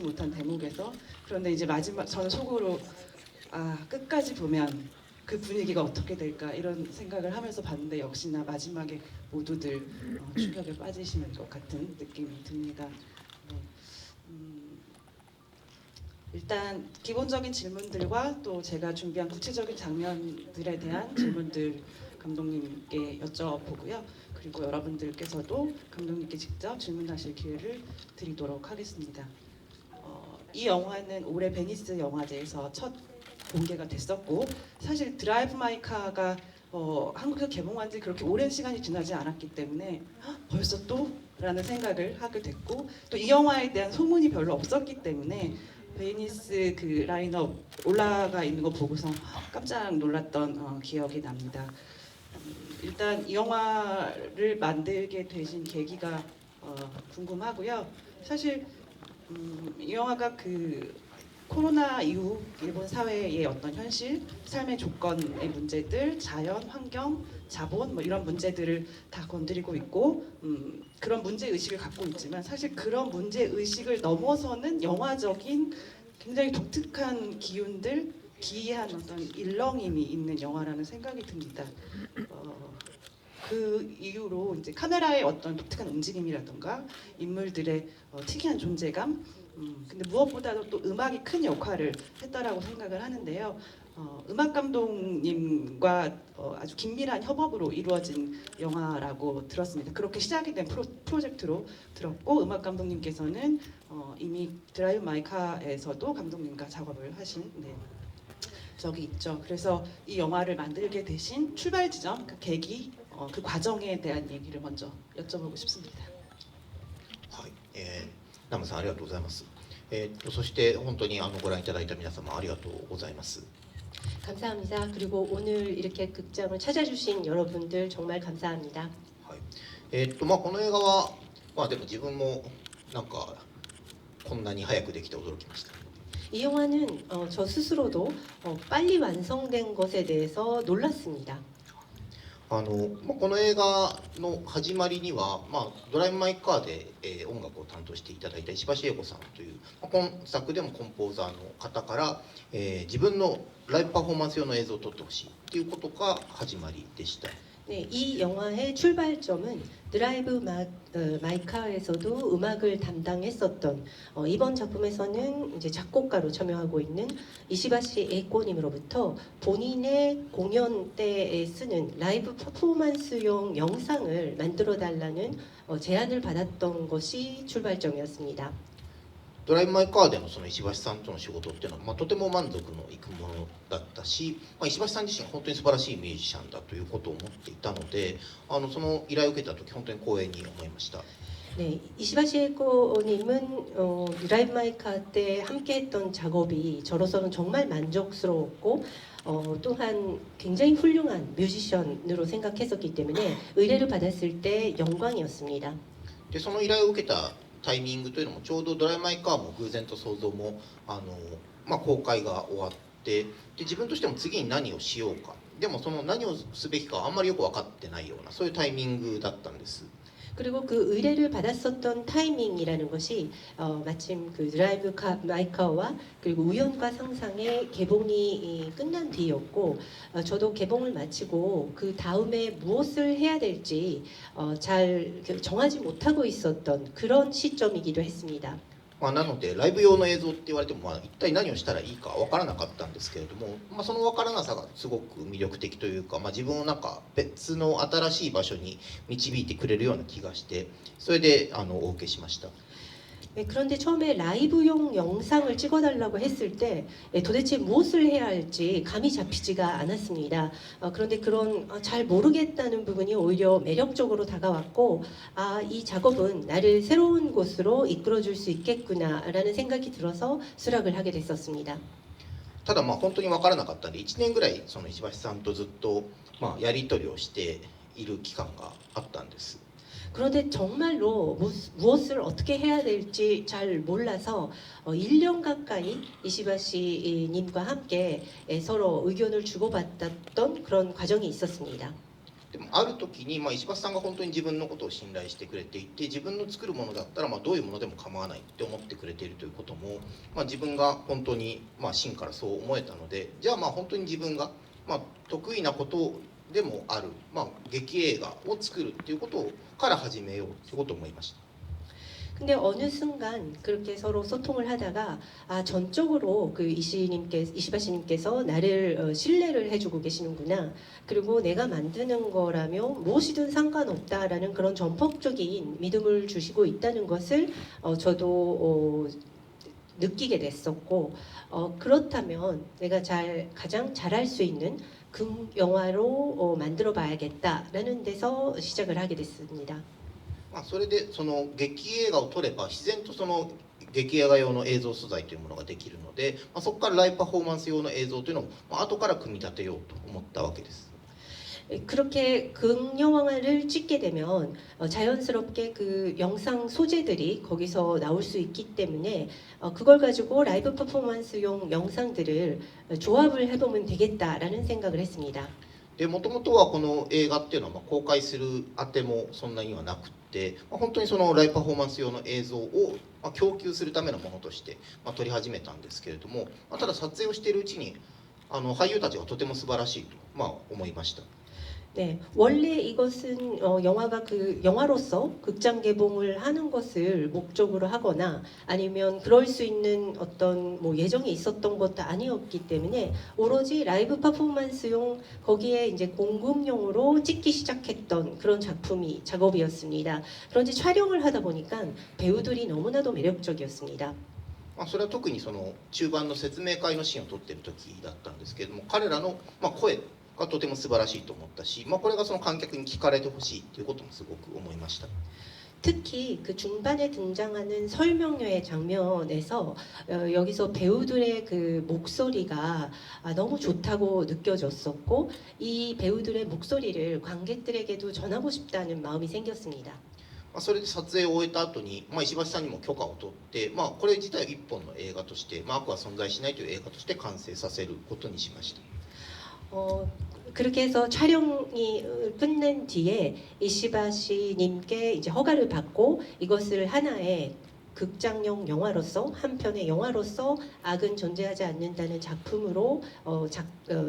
못한 대목에서 그런데 이제 마지막 저는 속으로 끝까지 보면 그 분위기가 어떻게 될까 이런 생각을 하면서 봤는데 역시나 마지막에 모두들 충격에 빠지시는 것 같은 느낌이 듭니다. 네. 일단 기본적인 질문들과 또 제가 준비한 구체적인 장면들에 대한 질문들 감독님께 여쭤보고요. 그리고 여러분들께서도 감독님께 직접 질문하실 기회를 드리도록 하겠습니다. 이 영화는 올해 베니스 영화제에서 첫 공개가 됐었고 사실 드라이브 마이 카가 한국에서 개봉한 지 그렇게 오랜 시간이 지나지 않았기 때문에 벌써 또? 라는 생각을 하게 됐고 또 이 영화에 대한 소문이 별로 없었기 때문에 베니스 그 라인업 올라가 있는 거 보고서 깜짝 놀랐던 기억이 납니다. 일단 이 영화를 만들게 되신 계기가 궁금하고요. 사실 이 영화가 그 코로나 이후 일본 사회의 어떤 현실, 삶의 조건의 문제들, 자연, 환경, 자본 뭐 이런 문제들을 다 건드리고 있고 그런 문제 의식을 갖고 있지만 사실 그런 문제 의식을 넘어서는 영화적인 굉장히 독특한 기운들, 기이한 어떤 일렁임이 있는 영화라는 생각이 듭니다. 그 이유로 이제 카메라의 어떤 독특한 움직임이라던가 인물들의 특이한 존재감 근데 무엇보다도 또 음악이 큰 역할을 했다라고 생각을 하는데요. 음악 감독님과 아주 긴밀한 협업으로 이루어진 영화라고 들었습니다. 그렇게 시작이 된 프로젝트로 들었고 음악 감독님께서는 이미 드라이브 마이 카에서도 감독님과 작업을 하신 적이 있죠. 그래서 이 영화를 만들게 되신 출발 지점, 그 계기, 그 과정에 대한 얘기를 먼저 여쭤보고 싶습니다. はい、ナムさんありがとうございます。そして本当にご覧いただいた皆様ありがとうございます。 감사합니다. 그리고 오늘 이렇게 극장을 찾아주신 여러분들 정말 감사합니다. はい、この映画はでも自分もなんかこんなに早くできて驚きました。 이 영화는 저 스스로도 빨리 완성된 것에 대해서 놀랐습니다. この映画の始まりには、ドライブ・マイ・カーで、音楽を担当していただいた石橋英子さんという、今作でもコンポーザーの方から、自分のライブパフォーマンス用の映像を撮ってほしいということが始まりでした。 네, 이 영화의 출발점은 드라이브 마이카에서도 음악을 담당했었던 이번 작품에서는 이제 작곡가로 참여하고 있는 이시바시 에이코님으로부터 본인의 공연 때에 쓰는 라이브 퍼포먼스용 영상을 만들어 달라는 제안을 받았던 것이 출발점이었습니다. ドライブ・マイ・カーでのその石橋さんとの仕事っていうのは、とても満足のいくものだったし、石橋さん自身本当に素晴らしいミュージシャンだということを思っていたので、その依頼を受けた時本当に光栄に思いました。 네, 이시바시 에이코님은 드라이브 마이카 때 함께했던 작업이 저로서는 정말 만족스러웠고 또한 굉장히 훌륭한 뮤지션으로 생각했었기 때문에 의뢰를 받았을 때 영광이었습니다. でその依頼を受けたタイミングというのもちょうどドライブ・マイ・カーも偶然と想像も公開が終わってで自分としても次に何をしようかでもその何をすべきかあんまりよく分かってないようなそういうタイミングだったんです。 그리고 그 의뢰를 받았었던 타이밍이라는 것이 마침 그 드라이브 마이카와 그리고 우연과 상상의 개봉이 끝난 뒤였고 저도 개봉을 마치고 그 다음에 무엇을 해야 될지 잘 정하지 못하고 있었던 그런 시점이기도 했습니다. なのでライブ用の映像って言われても、一体何をしたらいいか分からなかったんですけれども、その分からなさがすごく魅力的というか、自分をなんか別の新しい場所に導いてくれるような気がしてそれでお受けしました。 네, 그런데 처음에 라이브용 영상을 찍어달라고 했을 때 도대체 무엇을 해야 할지 감이 잡히지가 않았습니다. 그런데 그런 잘 모르겠다는 부분이 오히려 매력적으로 다가왔고 이 작업은 나를 새로운 곳으로 이끌어줄 수 있겠구나라는 생각이 들어서 수락을 하게 됐었습니다. ただ本当に分からなかったんで1年ぐらいその石橋さんとずっとやり取りをしている期間があったんです。 그런데 정말로 무엇을 어떻게 해야 될지 잘 몰라서 1년 가까이 이시바시 님과 함께 서로 의견을 주고받았던 그런 과정이 있었습니다. でもある時に、石橋さんが本当に自分のことを信頼してくれていて、自分の作るものだったらどういうものでも構わないって思ってくれているということも、自分が本当に真からそう思えたので、じゃあ本当に自分が得意なことでもある、劇映画を作るっていうことから始めようということを思いました。 근데 어느 순간 그렇게 서로 소통을 하다가 전적으로 그 이시바시님께서 나를 신뢰를 해주고 계시는구나. 그리고 내가 만드는 거라면 무엇이든 상관없다라는 그런 전폭적인 믿음을 주시고 있다는 것을 저도 느끼게 됐었고, 그렇다면 내가 가장 잘할 수 있는 영화로 만들어 봐야겠다라는 데서 시작을 하게 됐습니다. それでその劇映画を撮れば自然とその劇映画用の映像素材というものができるので、そこからライブパフォーマンス用の映像というのを後から組み立てようと思ったわけです。 그렇게 극영화를 찍게 되면 자연스럽게 그 영상 소재들이 거기서 나올 수 있기 때문에 그걸 가지고 라이브 퍼포먼스용 영상들을 조합을 해보면 되겠다라는 생각을 했습니다. でもともとはこの映画っていうのは公開するあてもそんなにはなくて、本当にそのライブパフォーマンス用の映像を供給するためのものとして撮り始めたんですけれども、ただ撮影をしているうちに俳優たちがとても素晴らしいと思いました。 네, 원래 이것은 영화가 그 영화로서 극장 개봉을 하는 것을 목적으로 하거나 아니면 그럴 수 있는 어떤 예정이 있었던 것도 아니었기 때문에 오로지 라이브 퍼포먼스용 거기에 이제 공급용으로 찍기 시작했던 그런 작업이었습니다. 그런데 촬영을 하다 보니까 배우들이 너무나도 매력적이었습니다. それは特にその中盤の説明会のシーンを撮っている時だったんですけれども、彼らの声がとても素晴らしいと思ったし、これがその観客に聞かれてほしいということもすごく思いました。 특히 그 중반에 등장하는 설명회 장면에서 여기서 배우들의 그 목소리가 너무 좋다고 느껴졌었고, 이 배우들의 목소리를 관객들에게도 전하고 싶다는 마음이 생겼습니다. それで撮影を終えた後に、石橋さんにも許可を取って、これ自体一本の映画として、悪は存在しないという映画として完成させることにしました。 그렇게 해서 촬영이 끝낸 뒤에 이시바시님께 이제 허가를 받고 이것을 하나의 극장용 영화로서 한 편의 영화로서 악은 존재하지 않는다는 작품으로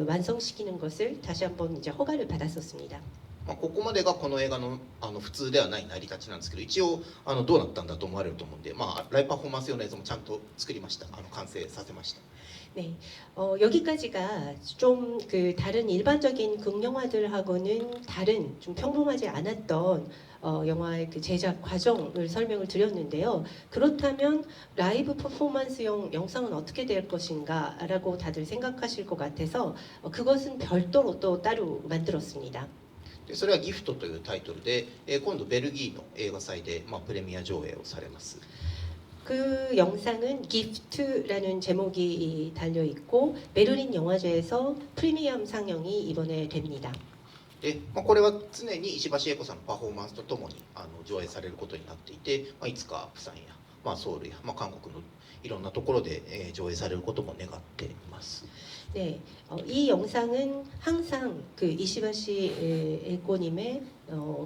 완성시키는 것을 다시 한번 이제 허가를 받았었습니다. ここまでがこの映画の普通ではない成り立ちなんですけど、一応どうなったんだと思われると思うんで、ライブパフォーマンス用の映像もちゃんと作りました。完成させました。 네, 여기까지가 좀 그 다른 일반적인 극영화들하고는 다른 좀 평범하지 않았던 영화의 그 제작 과정을 설명을 드렸는데요. 그렇다면 라이브 퍼포먼스용 영상은 어떻게 될 것인가라고 다들 생각하실 것 같아서 그것은 별도로 또 따로 만들었습니다. でそれはギフトというタイトルで、今度ベルギーの映画祭でプレミア上映をされます。 그 영상은 기프트라는 제목이 달려 있고 베를린 영화제에서 프리미엄 상영이 이번에 됩니다. でこれは常に石橋英子さんのパフォーマンスとともに上映されることになっていて、いつか釜山や、ソウルや、韓国のいろんなところで、上映されることも願っています。 네, 이 영상은 항상 그 이시바시 에코님의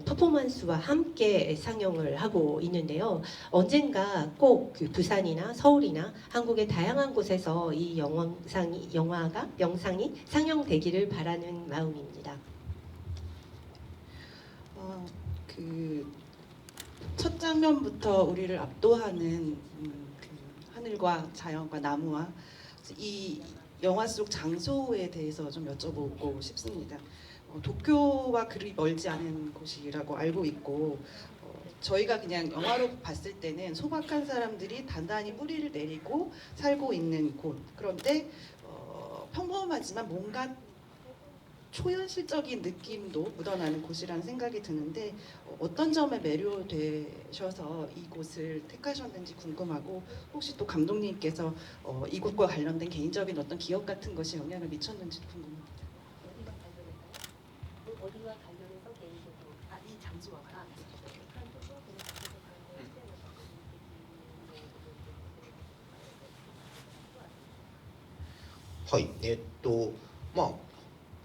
퍼포먼스와 함께 상영을 하고 있는데요. 언젠가 꼭 그 부산이나 서울이나 한국의 다양한 곳에서 이 영상이 상영되기를 바라는 마음입니다. 그 첫 장면부터 우리를 압도하는 그 하늘과 자연과 나무와 이 영화 속 장소에 대해서 좀 여쭤보고 싶습니다. 도쿄와 그리 멀지 않은 곳이라고 알고 있고, 저희가 그냥 영화로 봤을 때는 소박한 사람들이 단단히 뿌리를 내리고 살고 있는 곳. 그런데 평범하지만 뭔가 초현실적인 느낌도 묻어나는 곳이라는 생각이 드는데, 어떤 점에 매료되셔서 이곳을 택하셨는지 궁금하고, 혹시 또 감독님께서 이곳과 관련된 개인적인 어떤 기억 같은 것이 영향을 미쳤는지 궁금합니다. 어디와 관련해서 개인적으로 이 장소와 はい、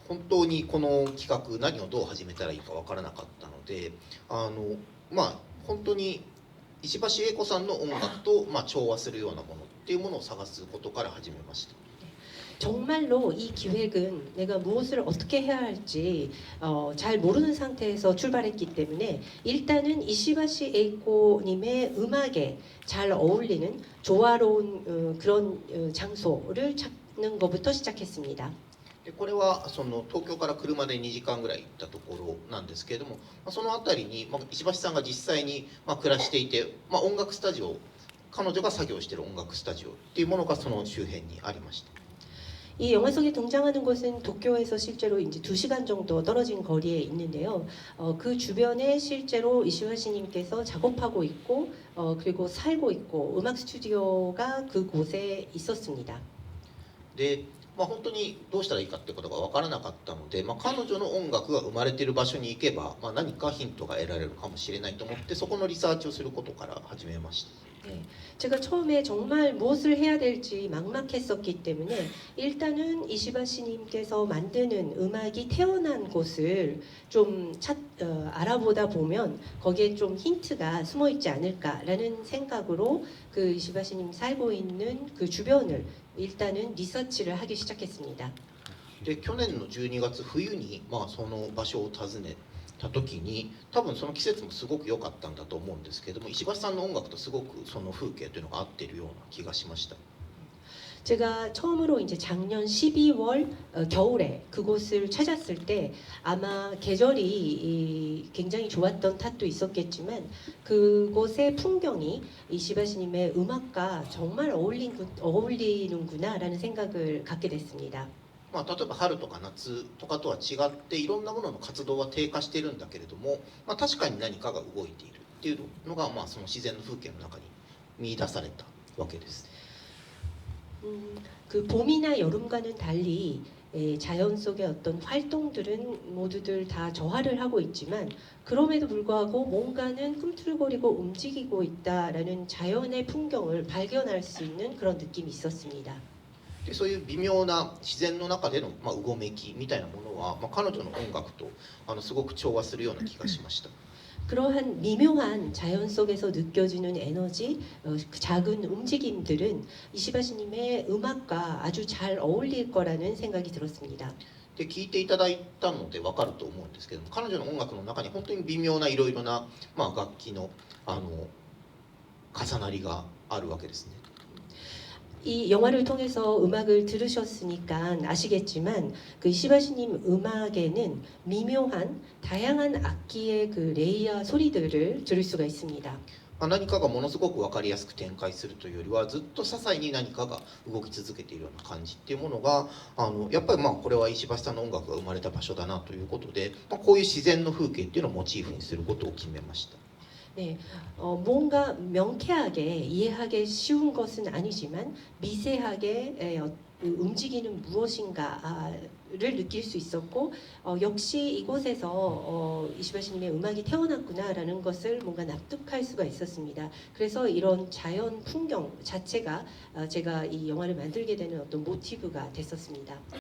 本当にこの企画何をどう始めたらいいかわからなかったのでまあ本当に石橋英子さんの音楽と、調和するようなものっていうものを探すことから始めました。 정말로 이 기획은 내가 무엇을 어떻게 해야 할지 잘 모르는 상태에서 출발했기 때문에 일단은 이시바시 에이코님의 음악에 잘 어울리는 조화로운 그런 장소를 찾는 것부터 시작했습니다. でこれはその東京から車で2時間ぐらい行ったところなんですけれども、その辺りに、石橋さんが実際に、暮らしていて、音楽スタジオ、彼女が作業している音楽スタジオっていうものがその周辺にありました。 이 영화 속에 등장하는 곳은 도쿄에서 실제로 이제 2시간 정도 떨어진 거리에 있는데요. 그 주변에 실제로 이시와시님께서 작업하고 있고 그리고 살고 있고 음악 스튜디오가 그곳에 있었습니다. で、本当にどうしたらいいかってことが分からなかったので、彼女の音楽が生まれている場所に行けば、何かヒントが得られるかもしれないと思ってそこのリサーチをすることから始めました。 네, 제가 처음에 정말 무엇을 해야 될지 막막했었기 때문에 일단은 이시바시님께서 만드는 음악이 태어난 곳을 좀 알아보다 보면 거기에 좀 힌트가 숨어 있지 않을까라는 생각으로 그 이시바시님 살고 있는 그 주변을 일단은 리서치를 하기 시작했습니다. で去年の12月冬に、その場所を訪ねた時に多分その季節もすごく良かったんだと思うんですけれども、石橋さんの音楽とすごくその風景というのが合っているような気がしました。 제가 처음으로 이제 작년 12월 겨울에 그곳을 찾았을 때 아마 계절이 굉장히 좋았던 탓도 있었겠지만 그곳의 풍경이 이시바시님의 음악과 정말 어울리는구나라는 생각을 갖게 됐습니다. 例えば春とか夏とかとは違っていろんなものの活動は低下しているんだけれども、確かに何かが動いているっていうのが、その自然の風景の中に見出されたわけです。 그 봄이나 여름과는 달리 자연 속의 어떤 활동들은 모두들 다 저하를 하고 있지만 그럼에도 불구하고 뭔가는 꿈틀거리고 움직이고 있다라는 자연의 풍경을 발견할 수 있는 그런 느낌이 있었습니다. でそういう微妙な自然の中での、うごめきみたいなものは、彼女の音楽とすごく調和するような気がしました。 그러한 미묘한 자연 속에서 느껴지는 에너지, 그 작은 움직임들은 이시바시님의 음악과 아주 잘 어울릴 거라는 생각이 들었습니다. で聞いていただいたので分かると思うんですけども、彼女の音楽の中に本当に微妙ないろいろな、楽器の重なりがあるわけですね。 이 영화를 통해서 음악을 들으셨으니까 아시겠지만 그 이시바시님 음악에는 미묘한 다양한 악기의 그 레이어 소리들을 들을 수가 있습니다. 何かがものすごく分かりやすく展開するというよりはずっと些細に何かが動き続けているような感じっていうものがやっぱりこれは石橋さんの音楽が生まれた場所だなということで、こういう自然の風景っていうのをモチーフにすることを決めました。 네, 뭔가 명쾌하게 이해하기 쉬운 것은 아니지만 미세하게 움직이는 무엇인가를 느낄 수 있었고 역시 이곳에서 이시바시님의 음악이 태어났구나라는 것을 뭔가 납득할 수가 있었습니다. 그래서 이런 자연 풍경 자체가 제가 이 영화를 만들게 되는 어떤 모티브가 됐었습니다.